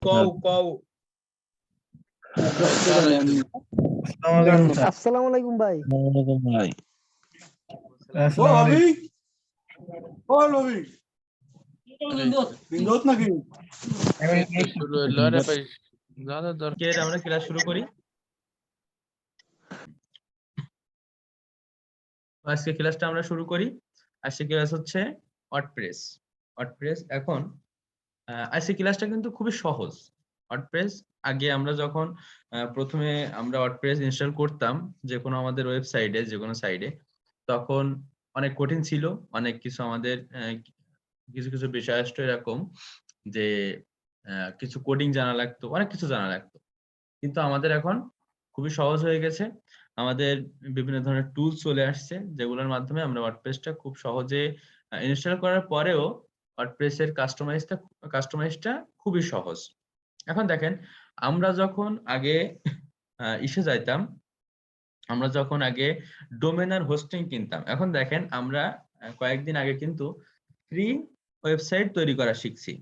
কও কও আসসালামু আলাইকুম ভাই। ভাই ও আবি ও নবী বিন্দুত নাকি শুরু হলো রে ভাই দাদা কে আমরা ক্লাস শুরু করি। আজকে ক্লাসটা আমরা শুরু করি। আজকে ক্লাস হচ্ছে ওয়ার্ডপ্রেস। ওয়ার্ডপ্রেস এখন আজকে ক্লাসটা কিন্তু খুবই সহজ। ওয়ার্ডপ্রেস আগে আমরা যখন প্রথমে আমরা ওয়ার্ডপ্রেস ইনস্টল করতাম যে কোনো আমাদের ওয়েবসাইটে যে কোনো সাইটে, তখন অনেক কঠিন ছিল। অনেক কিছু আমাদের কিছু কিছু বিষয় আসতো এরকম যে কিছু কোডিং জানা লাগতো, অনেক কিছু জানা লাগতো। কিন্তু আমাদের এখন খুবই সহজ হয়ে গেছে। আমাদের বিভিন্ন ধরনের টুলস চলে আসছে যেগুলোর মাধ্যমে আমরা ওয়ার্ডপ্রেসটা খুব সহজে ইনস্টল করার পরেও ওয়ার্ডপ্রেসের কাস্টমাইজটা খুবই সহজ। এখন দেখেন, আমরা যখন আগে ইসে যাইতাম, আমরা যখন আগে ডোমেন আর হোস্টিং কিনতাম, এখন দেখেন আমরা কয়েকদিন আগে কিন্তু ফ্রি ওয়েবসাইট তৈরি করা শিখছি।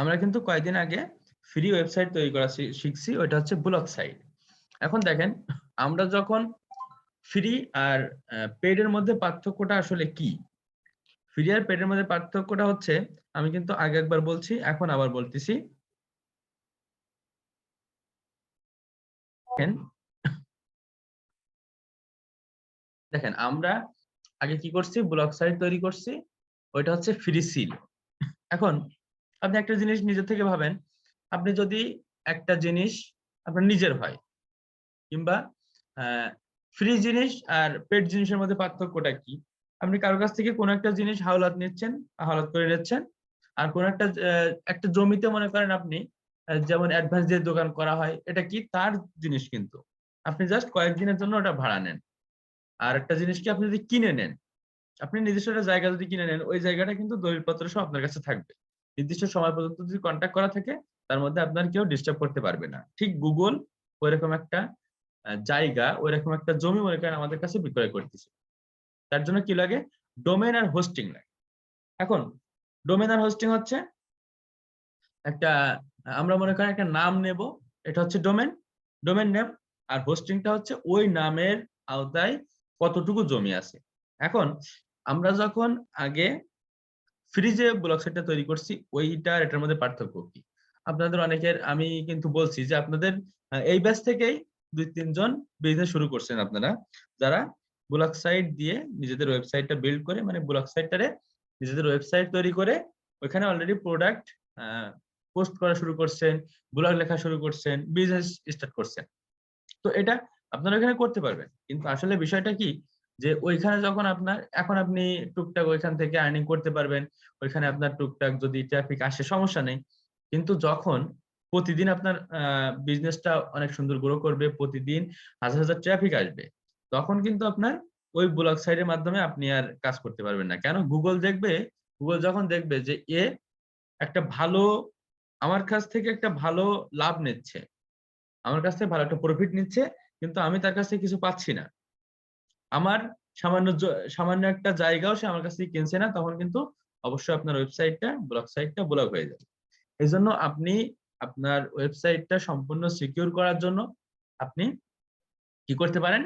আমরা কিন্তু কয়েকদিন আগে ফ্রি ওয়েবসাইট তৈরি করা শিখছি, ওইটা হচ্ছে ব্লগ সাইট। এখন দেখেন, আমরা যখন ফ্রি আর পেড এর মধ্যে পার্থক্যটা আসলে কি? ফ্রি আর পেড এর মধ্যে পার্থক্যটা হচ্ছে, আমি কিন্তু আগে একবার বলছি, এখন আবার বলতেছি। দেখেন আমরা আগে কি করছি, ব্লগ সাইট তৈরি করছি, ওইটা হচ্ছে ফ্রি ছিল। এখন আপনি একটা জিনিস নিজে থেকে ভাবেন, আপনি যদি একটা জিনিস আপনার নিজের হয়, কিংবা ফ্রি জিনিস আর পেড জিনিসের মধ্যে পার্থক্যটা কি? আপনি কারোর কাছ থেকে কোনো একটা জিনিস হাওলাত নিচ্ছেন, হাওলাত করে নিচ্ছেন, আর কোন একটা একটা জমিতে মনে করেন আপনি যেমন অ্যাডভান্স দিয়ে দোকান করা হয়, এটা কি তার জিনিস, কিন্তু আপনি জাস্ট কয়েকদিনের জন্য ওটা ভাড়া নেন। আর একটা জিনিস কি, আপনি যদি কিনে নেন, আপনি নির্দিষ্ট একটা জায়গা যদি কিনে নেন, ওই জায়গাটা কিন্তু দলিলপত্র সহ আপনার কাছে থাকবে। নির্দিষ্ট সময় পর্যন্ত যদি কন্ট্যাক্ট করা থাকে, তার মধ্যে আপনার কেউ ডিস্টার্ব করতে পারবে না। ঠিক গুগল ওইরকম একটা জায়গা, ওইরকম একটা জমি মনে করেন আমাদের কাছে বিক্রয় করতেছে। তার জন্য কি লাগে? ডোমেন আর হোস্টিং লাগে। এখন ডোমেন আর হোস্টিং হচ্ছে একটা, আমরা মনে করেন একটা নাম নেব, এটা হচ্ছে ডোমেন, ডোমেন নেম। আর হোস্টিংটা হচ্ছে ওই নামের আওতায় কতটুকু জমি আছে। এখন আমরা যখন আগে ফ্রি যে ব্লগ সাইটটা তৈরি করছি, ওইটা এটার মধ্যে পার্থক্য কি? আপনাদের অনেকের আমি কিন্তু বলছি যে আপনাদের এই ব্যাচ থেকেই 2-3 জন বিজনেস শুরু করছেন আপনারা, যারা ব্লগ সাইট দিয়ে নিজেদের ওয়েবসাইটটা বিল্ড করে, মানে ব্লগ সাইটটারে নিজেদের ওয়েবসাইট তৈরি করে ওইখানে অলরেডি প্রোডাক্ট পোস্ট করা শুরু করছেন, ব্লগ লেখা শুরু করছেন, বিজনেস স্টার্ট করছেন। তো এটা আপনারা এখানে করতে পারবেন, কিন্তু আসলে বিষয়টা কি, যে ওইখানে যখন আপনার, এখন আপনি টুকটাক ওইখান থেকে আর্নিং করতে পারবেন, ওইখানে আপনার টুকটাক যদি ট্রাফিক আসে সমস্যা নেই। কিন্তু যখন প্রতিদিন আপনার বিজনেসটা অনেক সুন্দর গ্রো করবে, প্রতিদিন হাজার হাজার ট্রাফিক আসবে, তখন কিন্তু আপনার ওই ব্লগ সাইটের মাধ্যমে আপনি আর কাজ করতে পারবেন না। কেন? গুগল দেখবে, গুগল যখন দেখবে যে এ একটা ভালো, আমার কাছ থেকে একটা ভালো লাভ নিচ্ছে, আমার কাছ থেকে ভালো একটা প্রফিট নিচ্ছে, কিন্তু আমি তার কাছ থেকে কিছু পাচ্ছি না, আমার সামান্য একটা জায়গাও সে আমার কাছ থেকে কিনছে না, তখন কিন্তু অবশ্যই আপনার ওয়েবসাইটটা, ব্লগ সাইটটা ব্লক হয়ে যাবে। এই জন্য আপনি আপনার ওয়েবসাইটটা সম্পূর্ণ সিকিউর করার জন্য আপনি কি করতে পারেন,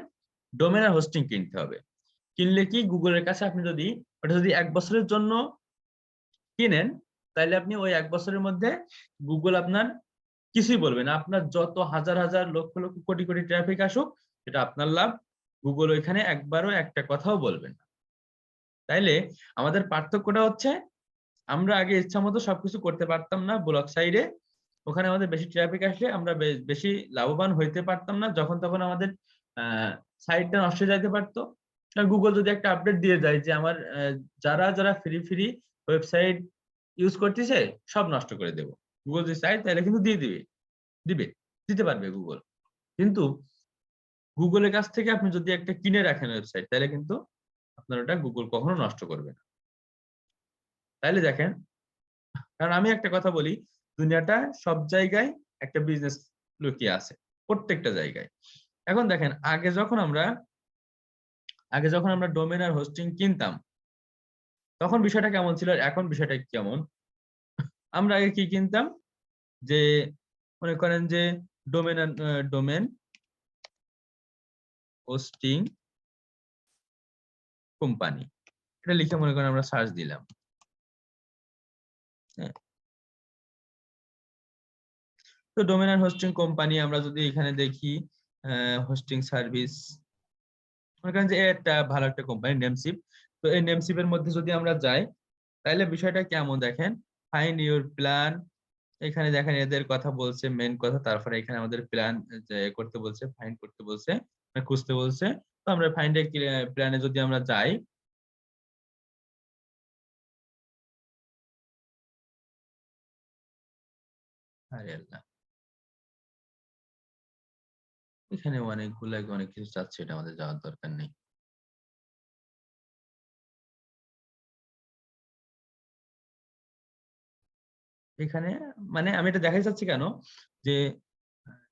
ডোমেন আর হোস্টিং কিনতে হবে। কিনলে কি, গুগলের কাছে আপনি যদি ওটা যদি 1 বছরের জন্য কিনেন, তাহলে আপনি ওই 1 বছরের মধ্যে গুগল আপনার কিছুই বলবে না। আপনার যত হাজার হাজার লক্ষ লক্ষ কোটি কোটি ট্রাফিক আসুক, এটা আপনার লাভ। গুগল ওইখানে একবারও একটা কথাও বলবে না। তাইলে আমাদের পার্থক্যটা হচ্ছে, আমরা আগে ইচ্ছা মতো সবকিছু করতে পারতাম না ব্লগ সাইডে, ওখানে আমাদের বেশি ট্রাফিক আসলে আমরা বেশি লাভবান হইতে পারতাম না, যখন তখন আমাদের সাইটটা নষ্ট হয়ে যাইতে পারতো। গুগল যদি একটা আপডেট দিয়ে যায় যে আমার যারা যারা ফ্রি ফ্রি ওয়েবসাইট ইউজ করতেছে সব নষ্ট করে দেবো, গুগল যদি চায় তাহলে কিন্তু দিয়ে দিবে, দিতে পারবে গুগল। কিন্তু গুগলের কাছ থেকে আপনি যদি একটা কিনে রাখেন ওয়েবসাইট, তাহলে কিন্তু আপনার ওটা গুগল কখনো নষ্ট করবে না। তাইলে দেখেন, কারণ আমি একটা কথা বলি, দুনিয়াটা সব জায়গায় একটা বিজনেস লুকিয়ে আছে, প্রত্যেকটা জায়গায়। এখন দেখেন আগে যখন আমরা ডোমেন আর হোস্টিং কিনতাম, তখন বিষয়টা কেমন ছিল আর এখন বিষয়টা কেমন? আমরা আগে কি কিনতাম? যে মনে করেন যে ডোমেন হোস্টিং কোম্পানি। এটা লিখে মনে করেন আমরা সার্চ দিলাম। হ্যাঁ? তো ডোমেন আর হোস্টিং কোম্পানি আমরা যদি এখানে দেখি হোস্টিং সার্ভিস, মনে করেন যে এটা ভালো একটা কোম্পানি নেমসিপ। তো এই নেমসিপের মধ্যে যদি আমরা যাই, তাহলে বিষয়টা কেমন দেখেন, ফাইন্ড ইউর প্ল্যান। এখানে দেখেন এদের কথা বলছে, মেন কথা। তারপরে এখানে আমাদের প্ল্যান যে করতে বলছে, ফাইন্ড করতে বলছে, মানে খুঁজতে বলছে। তো আমরা ফাইন্ড এ প্ল্যানে যদি আমরা যাই, আরে আল্লাহ, এখানে অনেক কিছু চাচ্ছে, এটা আমাদের যাওয়ার দরকার নেই। এখানে মানে আমি এটা দেখাই চাচ্ছি কেন, যে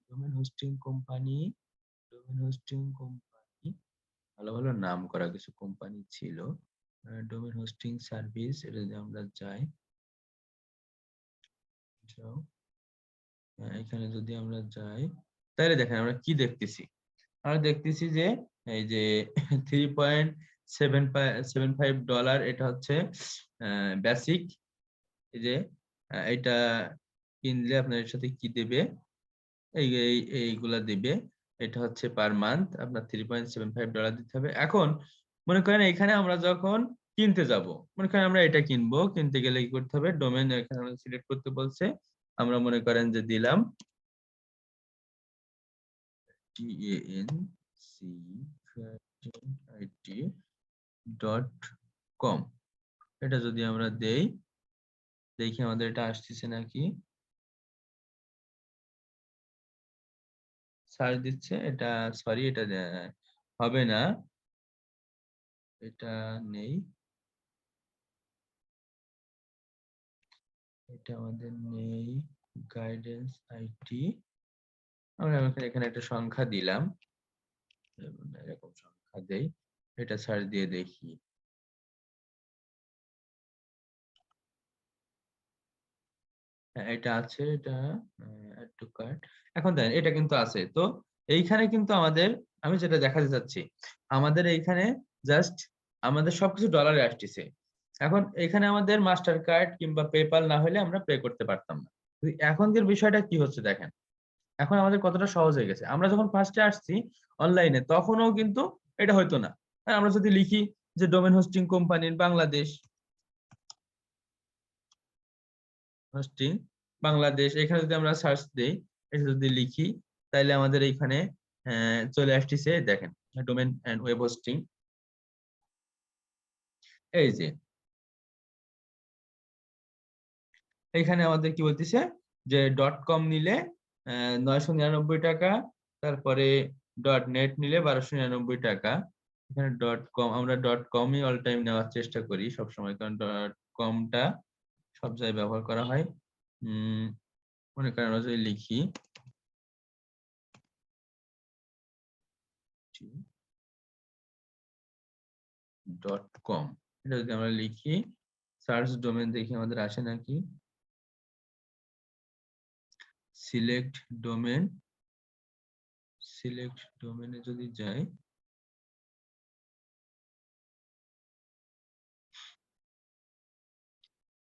domain hosting company, domain hosting company ভালো ভালো নাম করা কিছু কোম্পানি ছিল। ডোমেন হোস্টিং সার্ভিস, এটা যদি আমরা যাই, যাও, এখানে যদি আমরা যাই, তাহলে দেখেন আমরা কি দেখতেছি। আমরা দেখতেছি যে এই যে $3.75 এটা হচ্ছে বেসিক। এই যে এটা কিনলে আপনার এর সাথে কি দেবে, এইগুলা দিবে। এটা হচ্ছে পার মান্থ আপনার $3.75 দিতে হবে। এখন মনে করেন এখানে আমরা যখন কিনতে যাব, মনে করেন আমরা এটা কিনবো, কিনতে গেলে কি করতে হবে, ডোমেন এখানে আমরা সিলেক্ট করতে বলছে। আমরা মনে করেন যে দিলাম tancit.com। এটা যদি আমরা দেই, দেখি আমাদের এটা আসতেছে নাকি। সার্চ দিচ্ছে এটা, সরি এটা হবে না, এটা নেই, এটা আমাদের নেই। গাইডেন্স আইটি, আমরা এখানে একটা সংখ্যা দিলাম, এরকম সংখ্যা দেই, এটা সার্চ দিয়ে দেখি। হ্যাঁ, এটা আছে, এটা add to cart। এখন দেখেন এটা কিন্তু আছে। তো এইখানে কিন্তু আমাদের, আমি যেটা দেখাতে চাচ্ছি, আমাদের এইখানে জাস্ট আমাদের সবকিছু ডলারে আসতেছে। এখন এখানে আমাদের মাস্টার কার্ড কিংবা পেপাল না হলে আমরা পে করতে পারতাম না। এখনকার বিষয়টা কি হচ্ছে দেখেন, এখন আমাদের কতটা সহজ হয়ে গেছে। আমরা যখন ফার্স্টে আসছি অনলাইনে, তখনও কিন্তু এটা হইতো না। আর আমরা যদি লিখি যে ডোমেন হোস্টিং কোম্পানির বাংলাদেশ, হোস্টিং বাংলাদেশ, এখানে যদি আমরা সার্চ দেই, এটা যদি লিখি, তাহলে আমাদের এইখানে চলে আসতেছে দেখেন, ডোমেন এন্ড ওয়েব হোস্টিং। এই যে এখানে আমাদের কি বলতেছে যে .com নিলে 999 টাকা, তারপরে .net নিলে 1299 টাকা। এখানে .com, আমরা .com-ই অল টাইম নেওয়ার চেষ্টা করি সবসময়, কারণ .com-টা সব জায়গায় ব্যবহার করা হয়। মনে করেন আমরা যদি লিখি .com, এটা যদি আমরা লিখি, সার্চ ডোমেন দেখি আমাদের আসে নাকি। সিলেক্ট ডোমেন, সিলেক্ট ডোমেনে যদি যাই,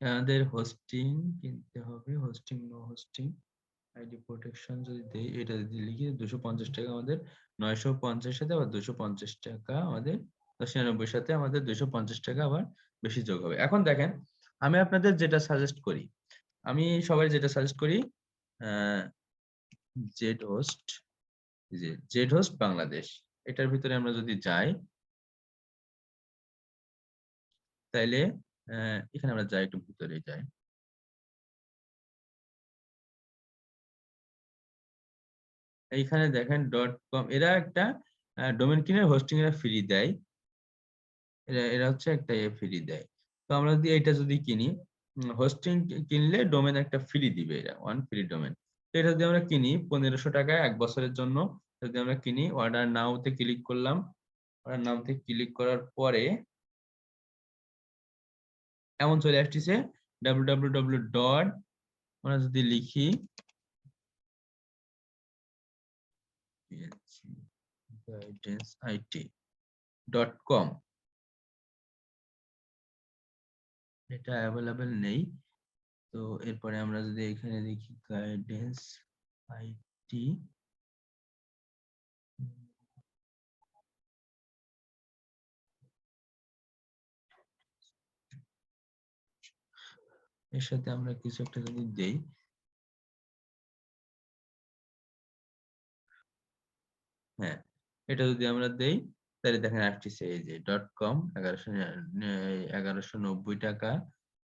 আমাদের হোস্টিং কিনতে হবে, hosting no hosting ID protection যদি দেই, এটা যদি লিখি 250 টাকা আমাদের, 950 সাথে আবার 250 টাকা আমাদের, 999 সাথে আমাদের 250 টাকা আবার বেশি যোগ হবে। এখন দেখেন আমি আপনাদের যেটা সাজেস্ট করি, আমি সবাই যেটা সাজেস্ট করি, জেড হোস্ট, যে জেড হোস্ট বাংলাদেশ, এটার ভিতরে আমরা যদি যাই, তাইলে এখানে আমরা যাই, একটু ভিতরে যাই। এইখানে দেখেন .com, এরা একটা ডোমেন কিনে হোস্টিং এরা ফ্রি দেয়, এরা এরা হচ্ছে একটা ফ্রি দেয়। তো আমরা যদি এটা যদি কিনি, হোস্টিং কিনলে ডোমেন একটা ফ্রি দিবে, এরা ওয়ান ফ্রি ডোমেন। এটা যদি আমরা কিনি 1500 টাকায় 1 বছরের জন্য, যদি আমরা কিনি, অর্ডার নাওতে ক্লিক করলাম। অর্ডার নাওতে ক্লিক করার পরে এমন চলে আসছে www. আমরা যদি লিখি guidanceIT.com, এটা অ্যাভেলেবেল নেই। তো এরপরে আমরা যদি এখানে লিখি গাইডেন্স আইটি, এর সাথে আমরা কিছু একটা যদি দেই, হ্যাঁ এটা যদি আমরা দেই তাহলে দেখেন আসছে এই যে .com 1190 টাকা।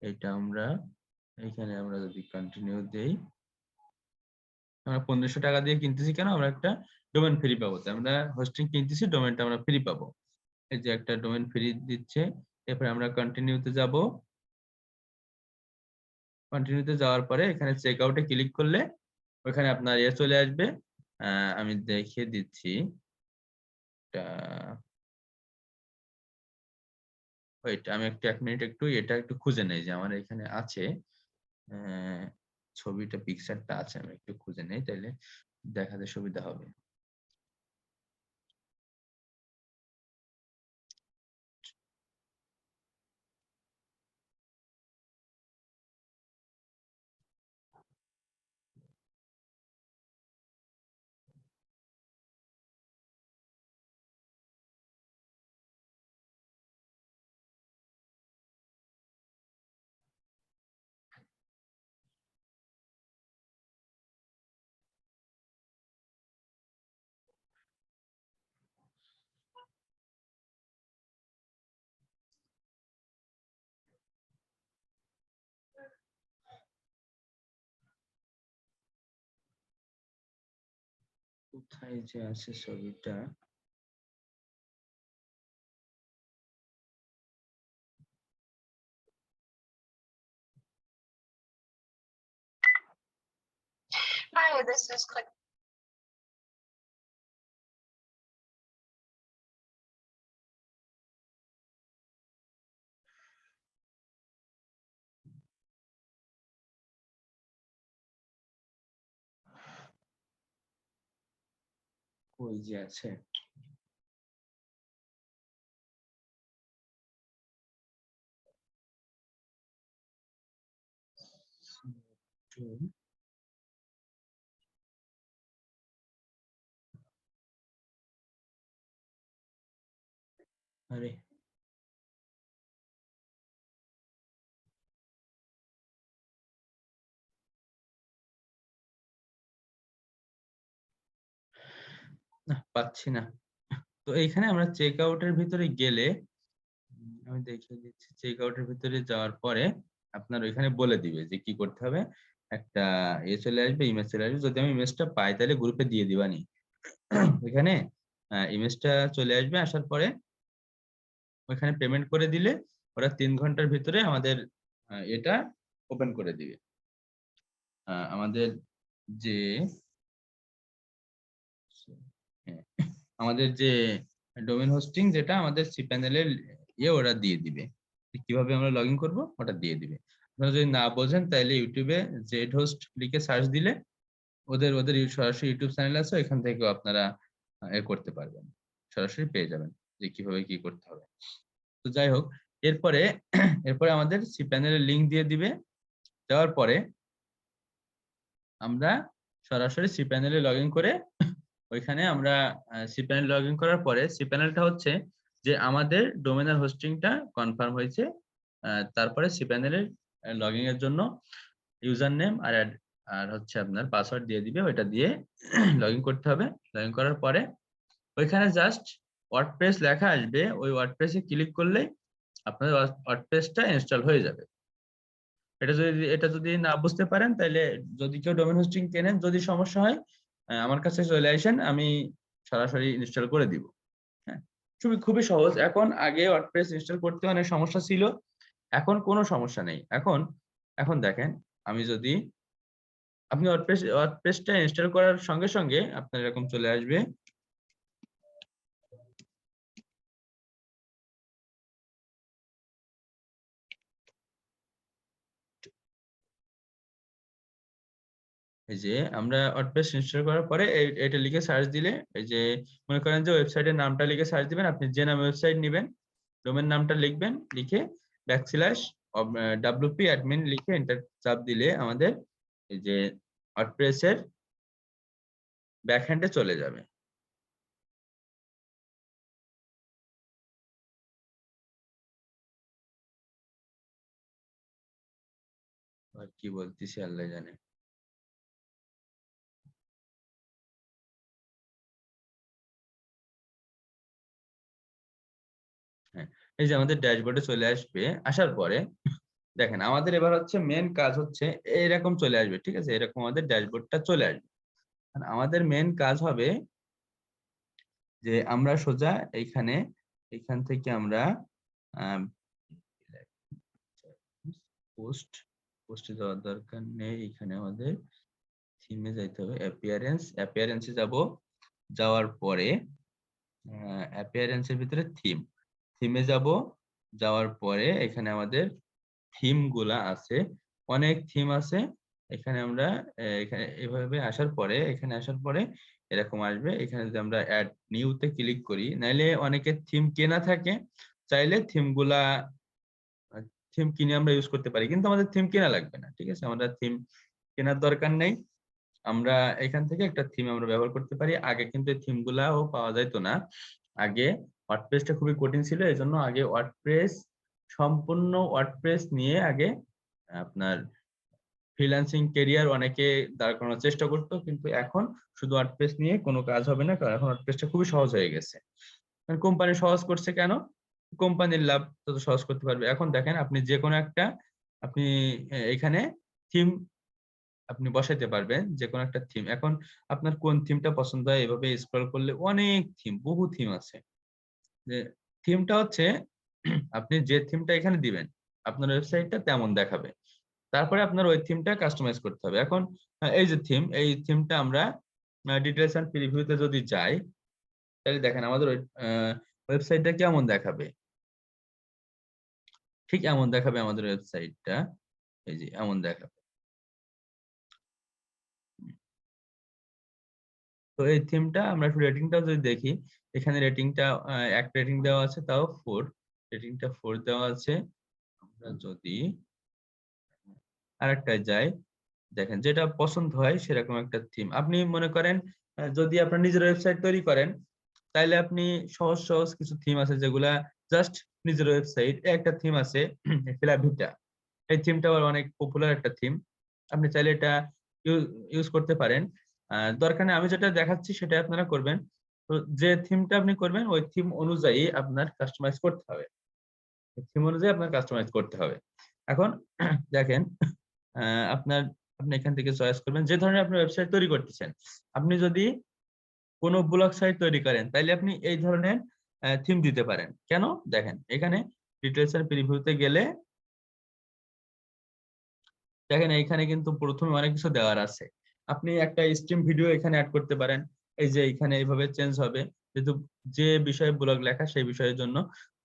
এটা আমরা এখানে আমরা যদি কন্টিনিউ দেই, আমরা 1500 টাকা দিয়ে কিনতেছি কেন, আমরা একটা ডোমেন ফ্রি পাবো। তাই আমরা হোস্টিং কিনতেছি, ডোমেনটা আমরা ফ্রি পাবো। এই যে একটা ডোমেন ফ্রি দিচ্ছে। এরপরে আমরা কন্টিনিউতে যাব। কন্টিনিউতে যাওয়ার পরে এখানে চেক আউটে ক্লিক করলে ওখানে আপনার চলে আসবে। আমি দেখিয়ে দিচ্ছি, আমি একটু 1 মিনিট একটু এটা একটু খুঁজে নেই যে আমার এখানে আছে ছবিটা, পিকচারটা আছে, আমি একটু খুঁজে নেই তাইলে দেখাতে সুবিধা হবে। কোথায় যে আছে ছবিটা, Hi, this is Click. কই যে আছে, আরে না পাচ্ছি না। তো এইখানে আমরা চেক আউটের ভিতরে গেলে, আমি দেখিয়ে দিচ্ছি, চেক আউটের ভিতরে যাওয়ার পরে আপনার ওইখানে বলে দিবে যে কি করতে হবে। একটা চলে আসবে, ইমেজ চলে আসবে। যদি আমি ইমেজটা পাই তাহলে গ্রুপে দিয়ে দিবানি। ওইখানে ইমেজটা চলে আসবে, আসার পরে ওইখানে পেমেন্ট করে দিলে ওরা 3 ঘন্টার ভিতরে আমাদের এটা ওপেন করে দিবে। আমাদের যে হ্যাঁ, আমাদের যে ডোমেন হোস্টিং, যেটা আমাদের cPanel-এর ওরা দিয়ে দিবে। কিভাবে আমরা লগইন করব ওটা দিয়ে দিবে। আপনারা যদি না বোঝেন তাহলে ইউটিউবে জেড হোস্ট লিখে সার্চ দিলে ওদের সরাসরি ইউটিউব চ্যানেল আছে, এখান থেকেও আপনারা করতে পারবেন, সরাসরি পেয়ে যাবেন যে কিভাবে কি করতে হবে। তো যাই হোক, এরপরে আমাদের cPanel-এর লিংক দিয়ে দিবে। দেওয়ার পরে আমরা সরাসরি cPanel-এ লগইন করে ওইখানে আমরা cPanel লগইন করার পরে, cPanel-টা হচ্ছে যে আমাদের ডোমেনের হোস্টিংটা কনফার্ম হয়েছে। তারপরে cPanel-এর লগইন এর জন্য ইউজার নেম আর হচ্ছে আপনার পাসওয়ার্ড দিয়ে দিবে, ওইটা দিয়ে লগইন করতে হবে। লগইন করার পরে ওইখানে জাস্ট ওয়ার্ডপ্রেস লেখা আসবে, ওই ওয়ার্ডপ্রেসে ক্লিক করলেই আপনাদের ওয়ার্ডপ্রেসটা ইনস্টল হয়ে যাবে। এটা যদি না বুঝতে পারেন তাহলে, যদি কেউ ডোমেন হোস্টিং কেনেন, যদি সমস্যা হয় আমার কাছে চলে আসেন, আমি সরাসরি ইনস্টল করে দিব। হ্যাঁ, খুবই সহজ। এখন আগে ওয়ার্ডপ্রেস ইনস্টল করতে অনেক সমস্যা ছিল, এখন কোনো সমস্যা নেই। এখন এখন দেখেন আমি যদি আপনি ওয়ার্ডপ্রেসটা ইনস্টল করার সঙ্গে সঙ্গে আপনার এরকম চলে আসবে। এই যে আমরা ওয়ার্ডপ্রেস ইনস্টল করার পরে এটা লিখে সার্চ দিলে এই যে মনে করেন যে ওয়েবসাইটের নামটা লিখে সার্চ দিবেন, আপনি যে নামে ওয়েবসাইট নেবেন ডোমেন নামটা লিখবেন, লিখে \wp admin লিখে এন্টার চাপ দিলে আমাদের এই যে ওয়ার্ডপ্রেসের ব্যাকহ্যান্ডে চলে যাবে। আর কি বলতেছি আল্লাহ জানে। হ্যাঁ, এই যে আমাদের ড্যাশবোর্ডে চলে আসবে। আসার পরে দেখেন আমাদের এবার হচ্ছে মেন কাজ হচ্ছে এরকম চলে আসবে, ঠিক আছে, এরকম আমাদের ড্যাশবোর্ডটা চলে আসবে। আমাদের মেন কাজ হবে যে আমরা সোজা এইখান থেকে আমরা পোস্টে যাওয়ার দরকার নেই, এখানে আমাদের থিমে যাইতে হবে, অ্যাপিয়ারেন্সে যাব। যাওয়ার পরে অ্যাপিয়ারেন্সের ভিতরে থিমে যাব। যাওয়ার পরে এখানে আমাদের থিম গুলা আছে, অনেক থিম আছে। এখানে আমরা এখানে এভাবে আসার পরে এরকম আসবে। এখানে যদি আমরা অ্যাড নিউতে ক্লিক করি, নাইলে অনেকের থিম কেনা থাকে, চাইলে থিম কিনে আমরা ইউজ করতে পারি, কিন্তু আমাদের থিম কেনা লাগবে না, ঠিক আছে, আমাদের থিম কেনার দরকার নেই। আমরা এখান থেকে একটা থিম আমরা ব্যবহার করতে পারি। আগে কিন্তু এই থিম গুলাও পাওয়া যাইতো না। আগে ওয়ার্ডপ্রেসটা খুবই কঠিন ছিল, এই জন্য আগে সম্পূর্ণ ওয়ার্ডপ্রেস নিয়ে আগে আপনার ফ্রিল্যান্সিং ক্যারিয়ার অনেকে দাঁড় করানোর চেষ্টা করতো, কিন্তু এখন শুধু ওয়ার্ডপ্রেস নিয়ে কোনো কাজ হবে না, কারণ এখন ওয়ার্ডপ্রেসটা খুবই সহজ হয়ে গেছে। কোম্পানি সহজ করছে কেন? কোম্পানির লাভ তত সহজ করতে পারবে। এখন দেখেন আপনি যে কোনো একটা আপনি এখানে থিম আপনি বসাইতে পারবেন, যে কোনো একটা থিম। এখন আপনার কোন থিমটা পছন্দ হয়, এভাবে স্ক্রল করলে অনেক থিম, বহু থিম আছে। যে থিমটা হচ্ছে আপনি যে থিমটা এখানে দিবেন আপনার ওয়েবসাইটটা তেমন দেখাবে। তারপরে আপনার ওই থিমটা কাস্টমাইজ করতে হবে। এখন এই যে এই থিমটা আমরা ডিটেইলস এন্ড প্রিভিউতে যদি যাই, তাহলে দেখেন আমাদের ওই ওয়েবসাইটটা কেমন দেখাবে। ঠিক এমন দেখাবে আমাদের ওয়েবসাইটটা, এই যে এমন দেখাবে। তো এই থিমটা আমরা একটু রেটিংটাও যদি দেখি, এখানে রেটিংটা 1 রেটিং দেওয়া আছে, তাও 4, রেটিংটা 4 দেওয়া আছে। আমরা যদি আরেকটায় যাই, দেখেন যেটা পছন্দ হয় সেরকম একটা থিম আপনি মনে করেন যদি আপনার নিজের ওয়েবসাইট তৈরি করেন, তাইলে আপনি সহজ সহজ কিছু থিম আছে যেগুলা জাস্ট নিজের ওয়েবসাইট। একটা থিম আছে ফিলাভিটা, এই থিমটা অনেক পপুলার একটা থিম, আপনি চাইলে এটা ইউজ করতে পারেন। দরকার নেই, আমি যেটা দেখাচ্ছি সেটা আপনারা করবেন। তো যে থিমটা আপনি করবেন ওই থিম অনুযায়ী আপনার কাস্টমাইজ করতে হবে, এখন দেখেন আপনি এখান থেকে চয়েস করবেন যে ধরনের আপনি ওয়েবসাইট তৈরি করতেছেন। আপনি যদি কোনো ব্লগ সাইট তৈরি করেন তাইলে আপনি এই ধরনের থিম দিতে পারেন। কেন? দেখেন এখানে ডিটেইলস এর প্রিভিউতে গেলে দেখেন এইখানে কিন্তু প্রথমে অনেক কিছু দেওয়ার আছে। আপনি একটা স্ট্রিম ভিডিও এখানে অ্যাড করতে পারেন। এই যে এখানে এইভাবে চেঞ্জ হবে, যেহেতু যে বিষয়ে ব্লগ লেখা সেই বিষয়ের জন্য।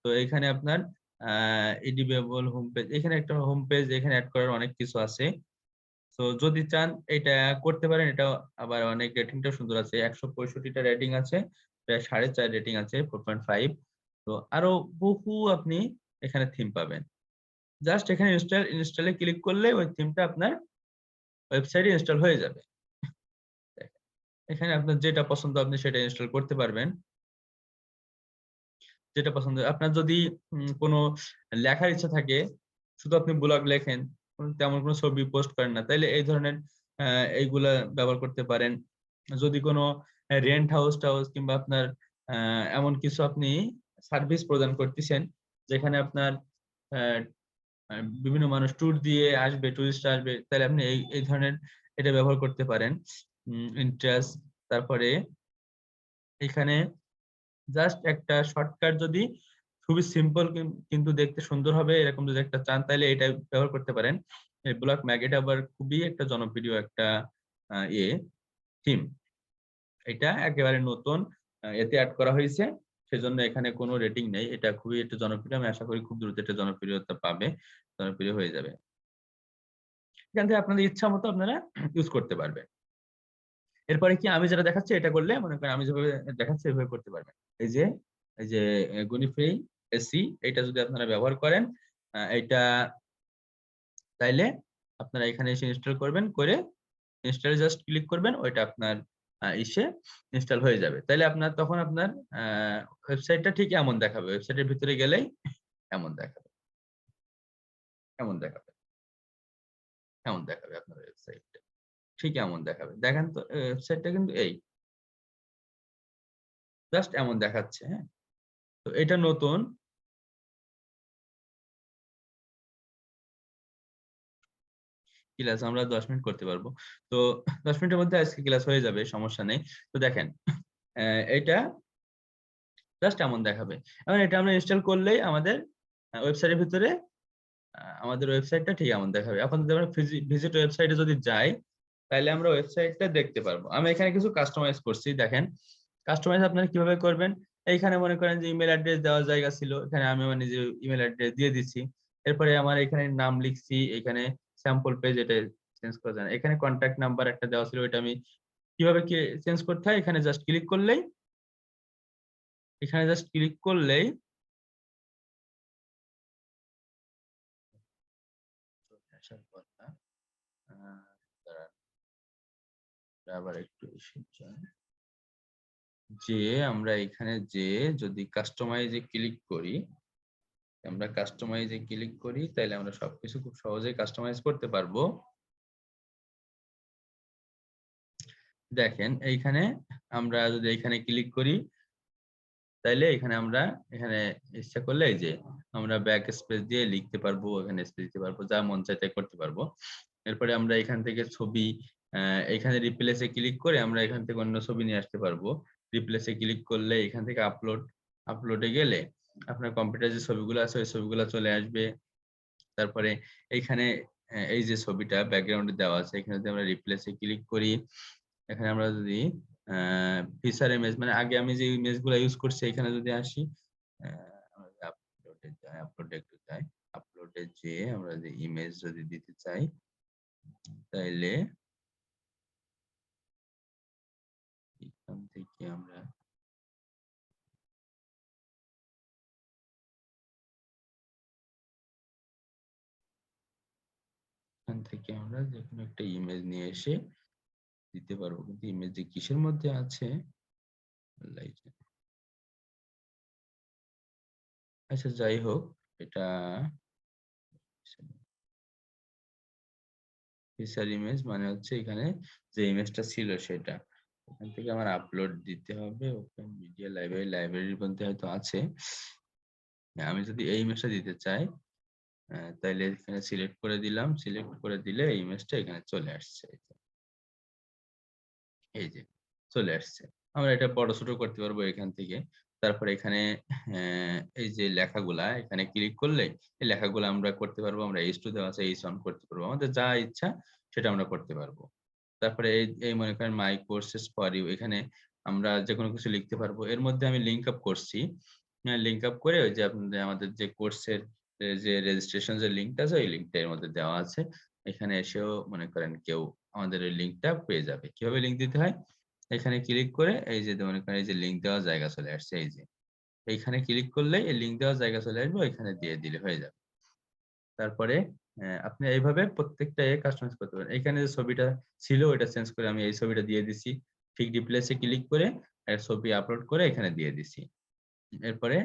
তো এখানে আপনার এডিটেবল হোম পেজ, এখানে একটা হোম পেজ এখানে অ্যাড করার অনেক কিছু আছে। তো যদি চান এটা করতে পারেন। এটা আবার অনেক রেটিংটা সুন্দর আছে, 165টা রেটিং আছে, প্রায় 4.5 রেটিং আছে, 4.5। তো আরো বহু আপনি এখানে থিম পাবেন। জাস্ট এখানে ইনস্টলে ক্লিক করলে ওই থিমটা আপনার ওয়েবসাইটে ইনস্টল হয়ে যাবে। এখানে আপনার যেটা পছন্দ আপনি সেটা ইনস্টল করতে পারবেন, যেটা পছন্দ। আপনার যদি কোনো লেখার ইচ্ছা থাকে, শুধু আপনি ব্লগ লেখেন, তেমন কোনো ছবি পোস্ট করেন না, তাইলে এই ধরনের এইগুলা ব্যবহার করতে পারেন। যদি কোনো রেন্ট হাউস কিংবা আপনার এমন কিছু আপনি সার্ভিস প্রদান করতেছেন যেখানে আপনার বিভিন্ন মানুষ ট্যুর দিয়ে আসবে, টুরিস্ট আসবে, তাহলে আপনি এই ধরনের এটা ব্যবহার করতে পারেন। ইন্টারেস্ট, তারপরে এখানে জাস্ট একটা শর্টকাট, যদি খুবই সিম্পল কিন্তু দেখতে সুন্দর হবে এরকম যদি একটা চান, তাহলে এটা ব্যবহার করতে পারেন। এই ব্লক ম্যাগ এটা আবার খুবই একটা জনপ্রিয় একটা থিম। এটা একেবারে নতুন, এতে অ্যাড করা হয়েছে, সেজন্য এখানে কোনো রেটিং নেই। এটা খুবই একটা জনপ্রিয়, আমি আশা করি খুব দ্রুত এটা জনপ্রিয়তা পাবে, জনপ্রিয় হয়ে যাবে। এখান থেকে আপনাদের ইচ্ছা মতো আপনারা ইউজ করতে পারবেন। এরপরে কি আমি যেটা দেখাচ্ছি এটা করলে মনে করেন আমি যেভাবে দেখাচ্ছি এভাবে করতে পারবেন। এই যে গুনিফ্রি এসি এটা যদি আপনারা ব্যবহার করেন, এইটা তাইলে আপনারা এখানে এসে ইনস্টল করবেন, করে ইনস্টলে জাস্ট ক্লিক করবেন, ওইটা আপনার ইসে ইনস্টল হয়ে যাবে। তাইলে আপনার তখন আপনার ওয়েবসাইটটা ঠিক এমন দেখাবে। ওয়েবসাইটের ভিতরে গেলেই এমন দেখাবে। এমন দেখাবে। এমন দেখাবে আপনার ওয়েবসাইটটা। ঠিক এমন দেখাবে। দেখেন তো ওয়েবসাইটটা কিন্তু এই জাস্ট এমন দেখাচ্ছে, হ্যাঁ? তো এটা নতুন। ক্লাস আমরা 10 মিনিট করতে পারবো। তো 10 মিনিটের মধ্যে আজকে ক্লাস হয়ে যাবে, সমস্যা নেই। তো দেখেন এইটা জাস্ট এমন দেখাবে। এখন এটা আমরা ইনস্টল করলেই আমাদের ওয়েবসাইটের ভিতরে আমাদের ওয়েবসাইটটা ঠিক এমন দেখাবে। এখন যদি আমরা ভিজিট ওয়েবসাইটে যদি যাই, তাহলে আমরা ওয়েবসাইটটা দেখতে পারবো। আমি এখানে কিছু কাস্টমাইজ করছি, দেখেন। কাস্টমাইজ আপনারা কিভাবে করবেন? এইখানে মনে করেন যে ইমেল অ্যাড্রেস দেওয়ার জায়গা ছিল, এখানে আমি আমার নিজের ইমেল অ্যাড্রেস দিয়ে দিচ্ছি। এরপরে আমার এখানে নাম লিখছি, এখানে স্যাম্পল পেজ এটা চেঞ্জ করা যায় না। এখানে কন্টাক্ট নাম্বার একটা দেওয়া ছিল, ওইটা আমি কিভাবে কি চেঞ্জ করতে হয়, এখানে জাস্ট ক্লিক করলেই আসার কথা। দাঁড়ান, আবার একটু যে আমরা এখানে যে যদি কাস্টমাইজে ক্লিক করি, তাহলে আমরা সবকিছু খুব সহজেই কাস্টমাইজ করতে পারবো। দেখেন এইখানে আমরা যদি এখানে ক্লিক করি, তাইলে এখানে আমরা এখানে ইচ্ছা করলে এই যে আমরা ব্যাক স্পেস দিয়ে লিখতে পারবো, এখানে স্পেস দিতে পারবো, যা মন চায় তাই করতে পারবো। এরপরে আমরা এখান থেকে ছবি এখানে রিপ্লেসে ক্লিক করে আমরা এখান থেকে অন্য ছবি নিয়ে আসতে পারবো। রিপ্লেসে ক্লিক করলে এখান থেকে আপলোডে গেলে আপনার কম্পিউটারে যে ছবিগুলো আছে ওই ছবিগুলো চলে আসবে। তারপরে এইখানে এই যে ছবিটা ব্যাকগ্রাউন্ডে দেওয়া আছে, এখানে যদি আমরা রিপ্লেসে ক্লিক করি, এখানে আমরা যদি ফিচার ইমেজ মানে আগে আমি যে ইমেজগুলো ইউজ করছি এখানে যদি আসি, আপলোডে যেয়ে আমরা যে ইমেজ যদি দিতে চাই, তাইলে এখান থেকে আমরা যে কোনো একটা ইমেজ নিয়ে এসে দিতে পারবো, কিন্তু ইমেজ যে কিসের মধ্যে আছে আচ্ছা যাই হোক, এটা ফিচার ইমেজ মানে হচ্ছে এখানে যে ইমেজটা ছিল সেটা এখান থেকে আমার আপলোড দিতে হবে। ওপেন মিডিয়া লাইব্রেরির মধ্যে হয়তো আছে। আমি যদি এই ইমেজটা দিতে চাই, তাইলে এখানে সিলেক্ট করে দিলাম, সিলেক্ট করে দিলে এই ইমেজটা এখানে চলে আসছে। এই যে চলে আসছে। আমরা এটা বড় ছোট করতে পারবো এখান থেকে। তারপরে এখানে এই যে লেখাগুলা এখানে ক্লিক করলে এই লেখাগুলো আমরা করতে পারবো। আমরা H2 দেওয়া আছে H1 করতে পারবো। আমাদের যা ইচ্ছা সেটা আমরা করতে পারবো। তারপরে এই মনে করেন মাই কোর্সেস ফর ইউ, এখানে আমরা যেকোনো কিছু লিখতে পারবো। এর মধ্যে আমি লিংক আপ করছি। লিংক আপ করে ওই যে আপনাদের আমাদের যে কোর্সের যে রেজিস্ট্রেশন যে লিংকটা আছে ওই লিংকটা এর মধ্যে দেওয়া আছে। এখানে এসেও মনে করেন কেউ আমাদের ওই লিংকটা পেয়ে যাবে। কিভাবে লিংক দিতে হয়? এখানে ক্লিক করে এই যে মনে করেন এই যে লিংক দেওয়ার জায়গা চলে আসছে, এই যে এইখানে ক্লিক করলে এই লিংক দেওয়ার জায়গা চলে আসবে, ওইখানে দিয়ে দিলে হয়ে যাবে। তারপরে আপনি এইভাবে প্রত্যেকটা কাস্টমাইজ করতে পারেন। এখানে যে ছবিটা ছিল ওইটা চেঞ্জ করে আমি এই ছবিটা দিয়ে দিছি। ঠিক রিপ্লেসে ক্লিক করে ছবি আপলোড করে এখানে দিয়ে দিছি। এরপরে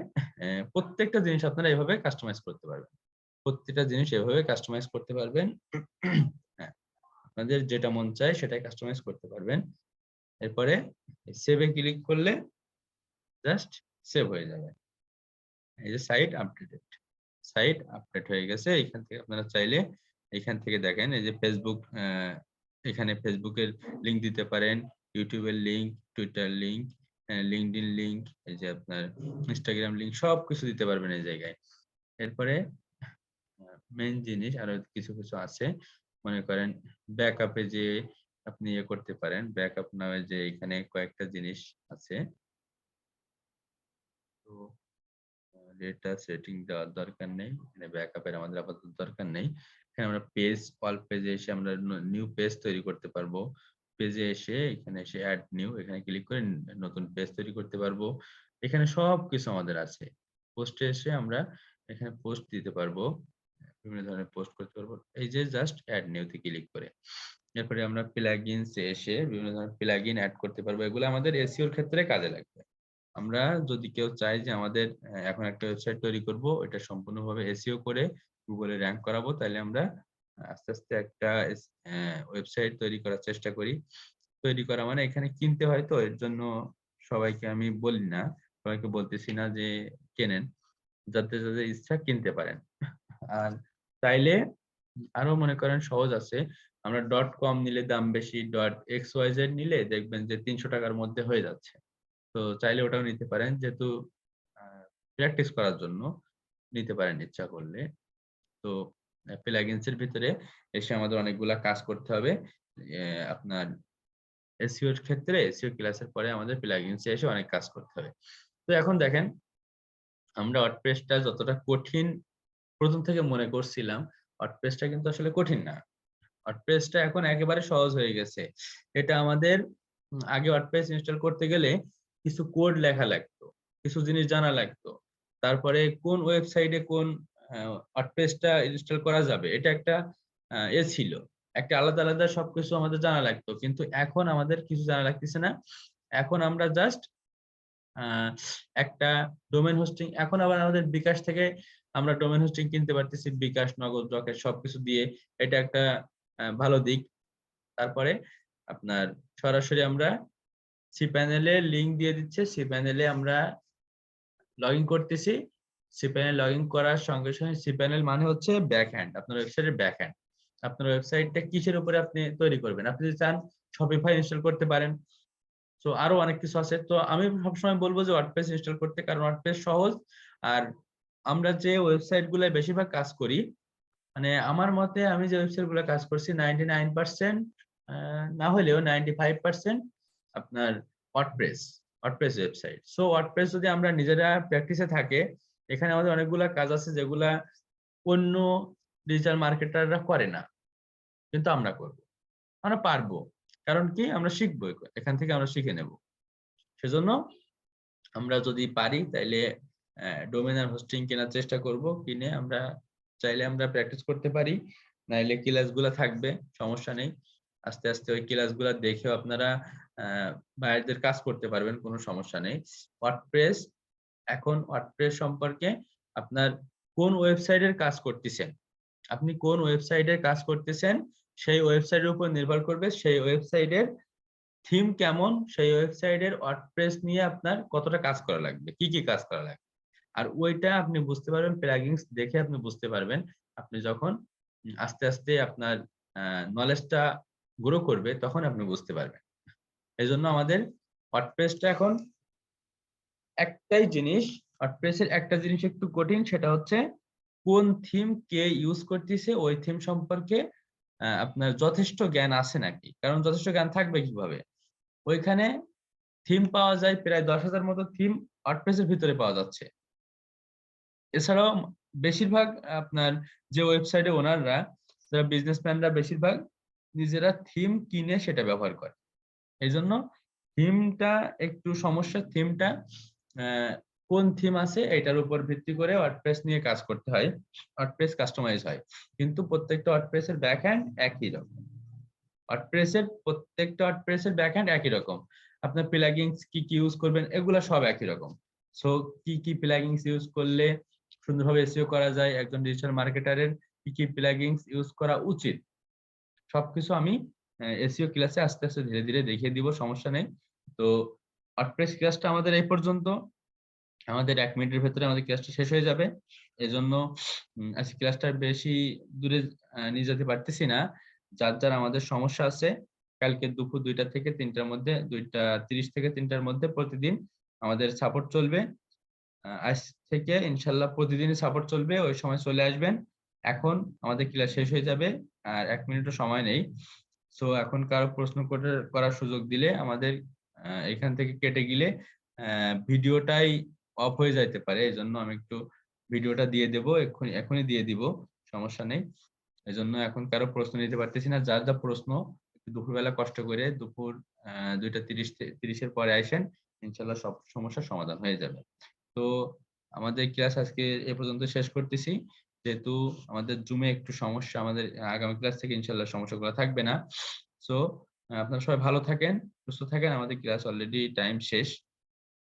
প্রত্যেকটা জিনিস আপনারা এভাবে কাস্টমাইজ করতে পারবেন। প্রত্যেকটা জিনিস এভাবে কাস্টমাইজ করতে পারবেন। হ্যাঁ, আপনাদের যেটা মন চায় সেটাই কাস্টমাইজ করতে পারবেন। এরপরে সেভ এ ক্লিক করলে জাস্ট সেভ হয়ে যাবে। এই যে সাইট আপডেট হয়ে গেছে। এখান থেকে আপনারা চাইলে এখান থেকে দেখেন এই যে ফেসবুক, এখানে ফেসবুকের লিংক দিতে পারেন, ইউটিউবের link, Twitter link, LinkedIn link, এই যে আপনার ইনস্টাগ্রাম লিংক সবকিছু দিতে পারবেন এই জায়গায়। এরপরে মেইন জিনিস। আরো কিছু কিছু আছে, মনে করেন ব্যাকআপে যে আপনি ইয়ে করতে পারেন। ব্যাকআপ নামে যে এখানে কয়েকটা জিনিস আছে। তো ডেটা সেটিং দেওয়ার দরকার নেই, এখানে ব্যাকআপের আমাদের আপাতত দরকার নেই। এখানে আমরা পেজ, অল পেজে এসে আমরা নিউ পেজ তৈরি করতে পারবো। পেজে এসে এখানে এসে অ্যাড নিউ, এখানে ক্লিক করে নতুন পেজ তৈরি করতে পারবো। এখানে সবকিছু আমাদের আছে। পোস্টে এসে আমরা এখানে পোস্ট দিতে পারবো, বিভিন্ন ধরনের পোস্ট করতে পারবো, এই যে জাস্ট অ্যাড নিউতে ক্লিক করে। এরপরে আমরা প্লাগইনস এ এসে বিভিন্ন ধরনের প্লাগইন অ্যাড করতে পারবো। এগুলো আমাদের এসইওর ক্ষেত্রে কাজে লাগবে। আমরা যদি কেউ চাই যে আমাদের এখন একটা ওয়েবসাইট তৈরি করব, এটা সম্পূর্ণভাবে এসইও করে গুগলে র‍্যাংক করাবো, তাহলে আমরা আস্তে আস্তে একটা ওয়েবসাইট তৈরি করার চেষ্টা করি। তৈরি করা মানে এখানে কিনতে হয়, তো এর জন্য সবাইকে আমি বলি না, সবাইকে বলতেছি না যে কেনেন, যাদের যাদের ইচ্ছা কিনতে পারেন। আর চাইলে আরো মনে করেন সহজ আছে, আমরা .com নিলে দাম বেশি, .xyz নিলে দেখবেন যে ৩০০ টাকার মধ্যে হয়ে যাচ্ছে। তো চাইলে ওটাও নিতে পারেন, যেহেতু প্র্যাকটিস করার জন্য নিতে পারেন ইচ্ছা করলে। তো প্লাগইনস এর ভিতরে এসে আমাদের অনেকগুলা কাজ করতে হবে। আপনার এসইও এর ক্ষেত্রে এসইও ক্লাসের পরে আমাদের প্লাগইনস এ এসে অনেক কাজ করতে হবে। তো এখন দেখেন, আমরা ওয়ার্ডপ্রেসটা যতটা কঠিন প্রথম থেকে মনে করছিলাম, ওয়ার্ডপ্রেসটা কিন্তু আসলে কঠিন না। ওয়ার্ডপ্রেসটা এখন একেবারে সহজ হয়ে গেছে। এটা আমাদের আগে ওয়ার্ডপ্রেস ইনস্টল করতে গেলে কিছু কোড লেখা লাগতো, কিছু জিনিস জানা লাগতো। তারপরে কোন ওয়েবসাইটে কোন ওয়ার্ডপ্রেসটা ইনস্টল করা যাবে, এটা একটা ছিল। একটা আলাদা আলাদা সবকিছু আমাদের জানা লাগতো। কিন্তু এখন আমাদের কিছু জানা লাগতেছে না। এখন আমরা জাস্ট আ একটা ডোমেইন হোস্টিং, এখন আবার আমাদের বিকাশ থেকে আমরা ডোমেইন হোস্টিং কিনতে পারতেছি। বিকাশ, নগদ, রকেট সবকিছু দিয়ে। এটা একটা ভালো দিক। তারপরে আপনার সরাসরি আমরা cPanel এ লিংক দিয়ে দিচ্ছে। cPanel এ আমরা লগইন করতেছি। cPanel লগইন করার সঙ্গে সঙ্গে cPanel মানে হচ্ছে ব্যাকএন্ড, আপনার ওয়েবসাইটের ব্যাকএন্ড। আপনার ওয়েবসাইটটা কিসের উপরে আপনি তৈরি করবেন? আপনি যদি চান Shopify ইনস্টল করতে পারেন। সো আরো অনেক কিছু আছে। তো আমি সবসময় বলব যে ওয়ার্ডপ্রেস ইনস্টল করতে, কারণ ওয়ার্ডপ্রেস সহজ। আর আমরা যে ওয়েবসাইট গুলায় বেশিরভাগ কাজ করি, মানে আমার মতে আমি যে ওয়েবসাইট গুলো কাজ করছি 99% না হলেও 95% আপনার ওয়ার্ডপ্রেস ওয়েবসাইট। সো ওয়ার্ডপ্রেস যদি আমরা নিজেরা প্র্যাকটিসে থাকে, এখানে আমাদের অনেকগুলা কাজ আছে যেগুলা অন্য ডিজিটাল মার্কেটাররা করে না, কিন্তু আমরা করব। আমরা পারবো। কারণ কি? আমরা শিখবো, এখান থেকে আমরা শিখে নেব। সেজন্য আমরা যদি পারি তাইলে ডোমেইন আর হোস্টিং কেনার চেষ্টা করব। কিনে আমরা চাইলে আমরা প্র্যাকটিস করতে পারি। নাইলে ক্লাসগুলা থাকবে, সমস্যা নেই। আস্তে আস্তে ওই ক্লাসগুলা দেখেও আপনারা আ বাইরেদের কাজ করতে পারবেন, কোনো সমস্যা নেই। ওয়ার্ডপ্রেস, এখন ওয়ার্ডপ্রেস সম্পর্কে আপনার কোন ওয়েবসাইটের কাজ করতেছেন, আপনি কোন ওয়েবসাইটের কাজ করতেছেন, সেই ওয়েবসাইটের উপর নির্ভর করবে সেই ওয়েবসাইটের থিম কেমন, সেই ওয়েবসাইটের ওয়ার্ডপ্রেস নিয়ে আপনার কতটা কাজ করা লাগবে, কি কি কাজ করা লাগবে। আর ওইটা আপনি বুঝতে পারবেন, প্লাগইনস দেখে আপনি বুঝতে পারবেন। আপনি যখন আস্তে আস্তে আপনার নলেজটা গ্রো করবে, তখন আপনি বুঝতে পারবেন। এজন্য আমাদের ওয়ার্ডপ্রেসটা এখন একটাই জিনিস, ওয়ার্ডপ্রেসের একটা জিনিস একটু কঠিন, সেটা হচ্ছে কোন থিম কে ইউজ করতেছে, ওই থিম সম্পর্কে আপনার যথেষ্ট জ্ঞান আছে নাকি? কারণ যথেষ্ট জ্ঞান থাকবে কিভাবে? ওইখানে থিম পাওয়া যায় প্রায় ১০,০০০ মতো থিম ওয়ার্ডপ্রেস এর ভিতরে পাওয়া যাচ্ছে। এছাড়াও বেশিরভাগ আপনার যে ওয়েবসাইটে ওনাররা, যারা বিজনেসম্যানরা বেশিরভাগ নিজেরা থিম কিনে সেটা ব্যবহার করে। এজন্য থিমটা একটু সমস্যা। থিমটা আ কোন থিম আছে এটার উপর ভিত্তি করে ওয়ার্ডপ্রেস নিয়ে কাজ করতে হয়। ওয়ার্ডপ্রেস কাস্টমাইজ হয়। কিন্তু প্রত্যেকটা ওয়ার্ডপ্রেস এর ব্যাকএন্ড একই রকম। প্রত্যেকটা ওয়ার্ডপ্রেস এর ব্যাকএন্ড একই রকম। আপনার প্লাগইনস কি কি ইউজ করবেন, এগুলা সব একই রকম। সো কি কি প্লাগইনস ইউজ করলে সুন্দরভাবে এসইও করা যায়, একজন ডিজিটাল মার্কেটারের কি কি প্লাগইনস ইউজ করা উচিত, সবকিছু আমি এসইও ক্লাসে আস্তে আস্তে ধীরে ধীরে দেখিয়ে দিব, সমস্যা নেই। তো ওয়ার্ডপ্রেস ক্লাসটা আমাদের এই পর্যন্ত। আমাদের ১ মিনিটের ভেতরে আমাদের ক্লাসটা শেষ হয়ে যাবে। এজন্য আজকে ক্লাসটা বেশি দূরে নিয়ে যেতে পারতেছি না। যার আমাদের সমস্যা আছে, কালকে দুপুর ২টা থেকে ৩টার মধ্যে, ২টা ৩০ থেকে ৩টার মধ্যে প্রতিদিন আমাদের সাপোর্ট চলবে। আজ থেকে ইনশাআল্লাহ প্রতিদিনই সাপোর্ট চলবে। ওই সময় চলে আসবেন। এখন আমাদের ক্লাস শেষ হয়ে যাবে আর 1 মিনিটও সময় নেই। সো এখন কারো প্রশ্ন করার সুযোগ দিলে আমাদের এখান থেকে কেটে গেলে ভিডিওটাই অফ হয়ে যাইতে পারে। এজন্য আমি একটু ভিডিওটা দিয়ে দেব। এখনই দিয়ে দিব। সমস্যা নেই। এজন্য এখন কারো প্রশ্ন নিতে পারতেছি না। যার যা প্রশ্ন একটু দুপুরবেলা কষ্ট করে দুপুর 2:30 এর পরে আইসেন। ইনশাআল্লাহ সব সমস্যার সমাধান হয়ে যাবে। তো আমাদের ক্লাস আজকে এ পর্যন্ত শেষ করতেছি। যেহেতু আমাদের জুমে একটু সমস্যা, আমাদের আগামী ক্লাস থেকে ইনশাআল্লাহ সমস্যাগুলো থাকবে না। সো আপনারা সবাই ভালো থাকেন, সুস্থ থাকেন। আমাদের ক্লাস অলরেডি টাইম শেষ।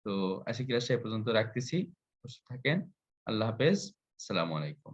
তো আজকে ক্লাসটা এ পর্যন্ত রাখতেছি। সুস্থ থাকেন। আল্লাহ হাফেজ। আসসালামু আলাইকুম।